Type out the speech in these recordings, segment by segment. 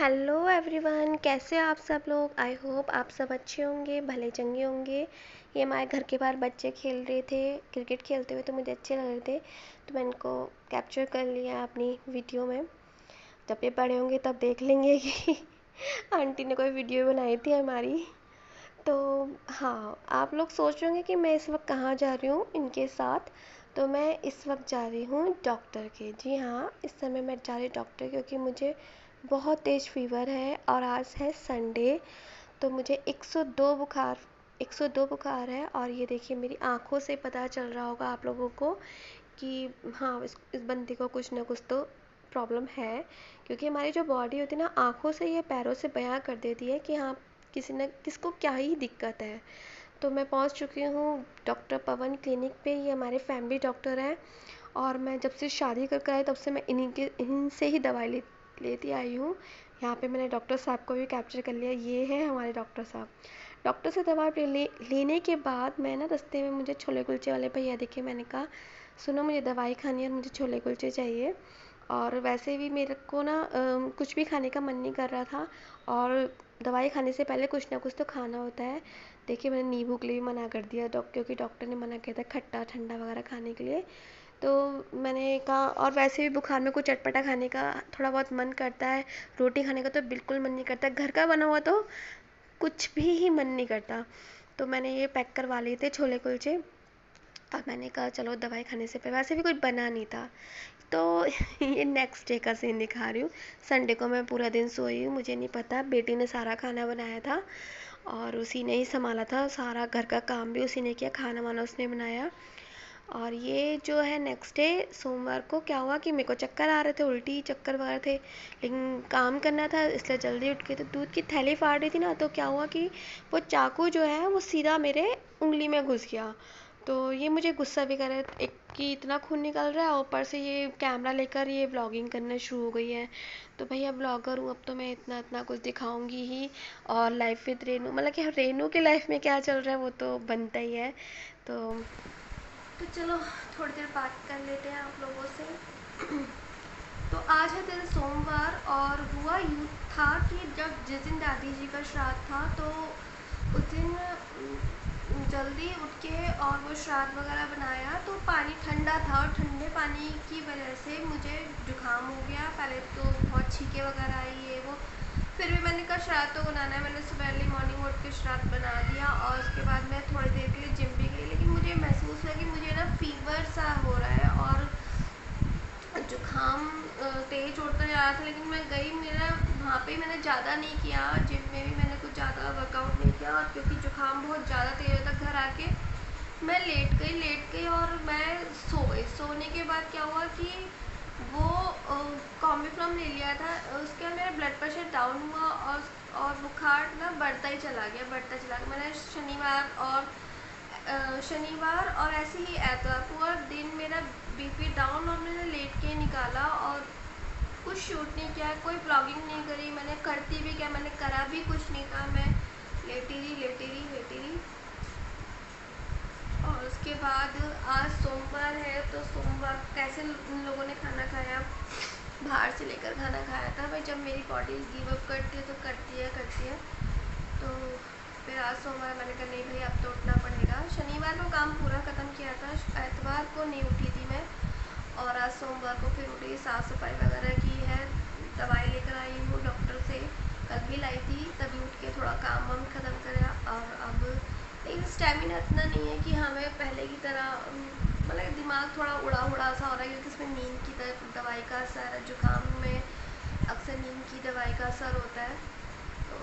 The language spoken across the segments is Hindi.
हेलो एवरीवन, कैसे हो आप सब लोग। आई होप आप सब अच्छे होंगे, भले चंगे होंगे। ये हमारे घर के बाहर बच्चे खेल रहे थे, क्रिकेट खेलते हुए, तो मुझे अच्छे लग रहे थे, तो मैंने इनको कैप्चर कर लिया अपनी वीडियो में। जब ये बड़े होंगे तब देख लेंगे कि आंटी ने कोई वीडियो बनाई थी हमारी। तो हाँ, आप लोग सोच रहे होंगे कि मैं इस वक्त कहाँ जा रही हूँ इनके साथ। तो मैं इस वक्त जा रही हूँ डॉक्टर के। जी हाँ, इस समय मैं जा रही हूँ डॉक्टर, क्योंकि मुझे बहुत तेज़ फीवर है और आज है संडे। तो मुझे 102 बुखार है। और ये देखिए, मेरी आँखों से पता चल रहा होगा आप लोगों को कि हाँ, इस बंदी को कुछ ना कुछ तो प्रॉब्लम है। क्योंकि हमारी जो बॉडी होती है ना, आँखों से या पैरों से बयां कर देती है कि हाँ, किसी न किसको क्या ही दिक्कत है। तो मैं पहुंच चुकी हूँ डॉक्टर पवन क्लिनिक पे। ये हमारे फैमिली डॉक्टर हैं, और मैं जब से शादी कर आई तब से मैं इनसे ही दवाई लेती आई हूँ। यहाँ पे मैंने डॉक्टर साहब को भी कैप्चर कर लिया। ये है हमारे डॉक्टर साहब। डॉक्टर से दवा लेने के बाद मैं ना, रास्ते में मुझे छोले कुलचे वाले भैया दिखे। मैंने कहा, सुनो, मुझे दवाई खानी है और मुझे छोले कुलचे चाहिए। और वैसे भी मेरे को ना कुछ भी खाने का मन नहीं कर रहा था, और दवाई खाने से पहले कुछ ना कुछ तो खाना होता है। देखिए, मैंने नींबू के लिए भी मना कर दिया, क्योंकि डॉक्टर ने मना किया था खट्टा ठंडा वगैरह खाने के लिए। तो मैंने कहा, और वैसे भी बुखार में कुछ चटपटा खाने का थोड़ा बहुत मन करता है, रोटी खाने का तो बिल्कुल मन नहीं करता। घर का बना हुआ तो कुछ भी ही मन नहीं करता। तो मैंने ये पैक करवा लिए थे छोले कुलचे। और मैंने कहा चलो दवाई खाने से पहले, वैसे भी कुछ बना नहीं था। तो ये नेक्स्ट डे का सीन दिखा रही हूँ। संडे को मैं पूरा दिन सोई हूँ, मुझे नहीं पता, बेटी ने सारा खाना बनाया था और उसी ने ही संभाला था। सारा घर का काम भी उसी ने किया, खाना वाना उसने बनाया। और ये जो है नेक्स्ट डे सोमवार को क्या हुआ कि मेरे को चक्कर आ रहे थे, उल्टी चक्कर वगैरह थे, लेकिन काम करना था इसलिए जल्दी उठ के तो दूध की थैली फाड़ रही थी ना। तो क्या हुआ कि वो चाकू जो है वो सीधा मेरे उंगली में घुस गया। तो ये मुझे गुस्सा भी कर रहा है, एक कि इतना खून निकल रहा है, ऊपर से ये कैमरा लेकर ये ब्लॉगिंग करना शुरू हो गई है। तो भैया, ब्लॉगर हूँ, अब तो मैं इतना इतना कुछ दिखाऊंगी ही। और लाइफ विद रेनू, मतलब कि रेनू के लाइफ में क्या चल रहा है वो तो बनता ही है। तो चलो, थोड़ी देर बात कर लेते हैं आप लोगों से। तो आज है दिन सोमवार, और हुआ यूँ था कि जिस दिन दादी जी का श्राद्ध था, तो उस दिन जल्दी उठ के और वो श्राद्ध वगैरह बनाया। तो पानी ठंडा था, और ठंडे पानी की वजह से मुझे जुकाम हो गया। पहले तो बहुत छींके वगैरह आई, ये वो। फिर भी मैंने कहा श्राद्ध तो बनाना है, मैंने सुबह अर्ली मॉर्निंग उठ के श्राद्ध बना दिया। और उसके बाद मैं थोड़ी देर के लिए जिम भी गई, लेकिन मुझे महसूस हुआ कि मुझे ना फीवर सा हो रहा है और जुकाम तेज उड़ता जा रहा था। लेकिन मैं गई, मेरा वहाँ पे मैंने ज़्यादा नहीं किया, जिम में भी मैंने कुछ ज़्यादा वर्कआउट नहीं किया। और क्योंकि जुकाम बहुत ज़्यादा तेज होता, घर आके मैं लेट गई और मैं सो गई। सोने के बाद क्या हुआ कि वो कॉम्बिफ्लॉम ले लिया था, उसके बाद मेरा ब्लड प्रेशर डाउन हुआ, और बुखार ना बढ़ता ही चला गया। मैंने शनिवार और ऐसे ही ऐतवार पूरा दिन मेरा बीपी डाउन, और मैंने लेट के निकाला और कुछ शूट नहीं किया, कोई ब्लॉगिंग नहीं करी। मैंने करती भी क्या, मैंने करा भी कुछ नहीं था, मैं लेटी रही। और उसके बाद आज सोमवार है, तो सोमवार कैसे उन लोगों ने खाना खाया, बाहर से लेकर खाना खाया था। भाई, जब मेरी बॉडी गिव अप करती है तो करती है। तो फिर आज सोमवार मैंने कहा नहीं भाई, अब तो उठना पड़ेगा। शनिवार को काम पूरा ख़त्म किया था, एतवार को नहीं उठी थी मैं, और आज सोमवार को फिर उठी। साफ़ सफाई वगैरह की है, दवाई लेकर आई हूँ डॉक्टर से, कल भी लाई थी, तभी उठ के थोड़ा काम वाम ख़त्म करा। और अब लेकिन स्टेमिना इतना नहीं है कि हमें पहले की तरह, मतलब दिमाग थोड़ा उड़ा सा हो रहा है, क्योंकि इसमें नींद की दवाई का असर है। जुकाम में अक्सर नींद की दवाई का असर होता है। तो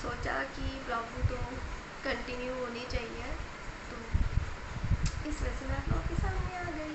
सोचा कि ब्लॉगिंग तो कंटिन्यू होनी चाहिए, तो इस वजह से मैं आप लोगों के सामने आ गई।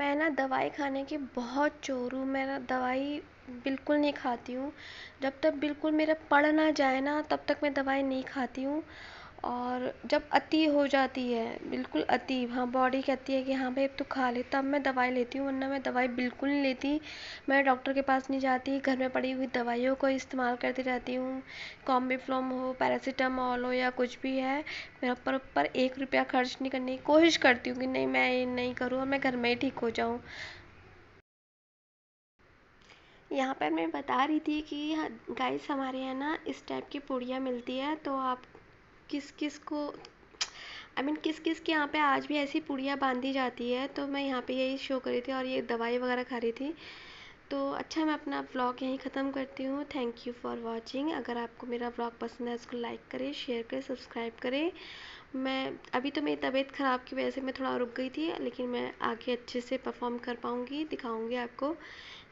मैं ना दवाई खाने की बहुत चोर हूँ। मैं ना दवाई बिल्कुल नहीं खाती हूँ। जब तक बिल्कुल मेरा पड़ ना जाए ना तब तक मैं दवाई नहीं खाती हूँ। और जब अति हो जाती है, बिल्कुल अति, हाँ बॉडी कहती है कि हाँ भाई अब तो खा ले, तब मैं दवाई लेती हूँ, वरना मैं दवाई बिल्कुल नहीं लेती। मैं डॉक्टर के पास नहीं जाती, घर में पड़ी हुई दवाइयों को इस्तेमाल करती रहती हूँ। कॉम्बीफ्लोम हो, पैरासीटामॉल हो या कुछ भी है, मैं पर 1 रुपया खर्च नहीं करने की कोशिश करती हूँ कि नहीं मैं ये नहीं करूँ और मैं घर में ही ठीक हो जाऊँ। यहाँ पर मैं बता रही थी कि गाइस हमारे यहाँ ना इस टाइप की पुड़िया मिलती है, तो आप किस किस को किस किस के यहाँ पे आज भी ऐसी पुड़िया बांधी जाती है, तो मैं यहाँ पे यही शो कर रही थी और ये दवाई वगैरह खा रही थी। तो अच्छा, मैं अपना व्लॉग यहीं ख़त्म करती हूँ। Thank you for watching. अगर आपको मेरा व्लॉग पसंद है इसको लाइक करें, शेयर करें, सब्सक्राइब करें। मैं अभी तो मेरी तबीयत ख़राब की वजह से मैं थोड़ा रुक गई थी, लेकिन मैं आगे अच्छे से परफॉर्म कर पाऊँगी, दिखाऊँगी आपको।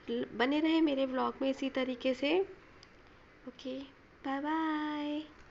बने रहे मेरे व्लॉग में इसी तरीके से। Okay, bye bye.